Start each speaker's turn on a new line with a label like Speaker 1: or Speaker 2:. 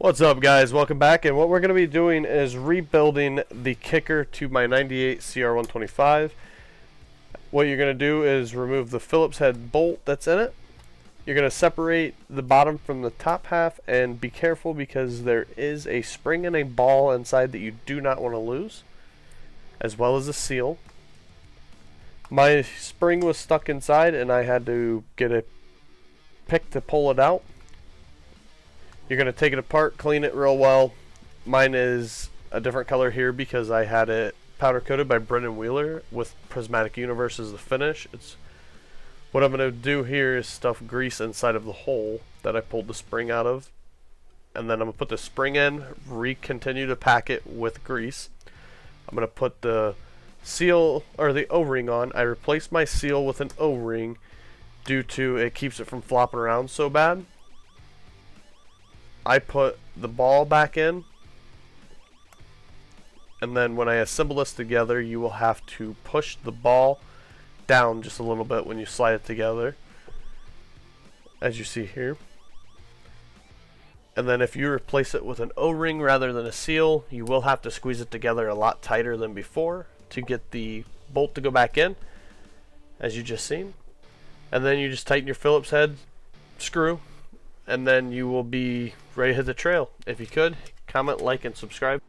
Speaker 1: What's up, guys? Welcome back, and what we're going to be doing is rebuilding the kicker to my 98 CR125. What you're going to do is remove the Phillips head bolt that's in it. You're going to separate the bottom from the top half, and be careful because there is a spring and a ball inside that you do not want to lose, as well as a seal. My spring was stuck inside and I had to get a pick to pull it out. You're going to take it apart, clean it real well. Mine is a different color here because I had it powder coated by Brendan Wheeler with Prismatic Universe as the finish. What I'm going to do here is stuff grease inside of the hole that I pulled the spring out of. And then I'm going to put the spring in, continue to pack it with grease. I'm going to put the seal or the O-ring on. I replaced my seal with an O-ring due to it keeps it from flopping around so bad. I put the ball back in, and then when I assemble this together, you will have to push the ball down just a little bit when you slide it together, as you see here. And then if you replace it with an O-ring rather than a seal, you will have to squeeze it together a lot tighter than before to get the bolt to go back in, as you just seen. And then you just tighten your Phillips head screw, and then you will be ready to hit the trail. If you could, comment, like, and subscribe.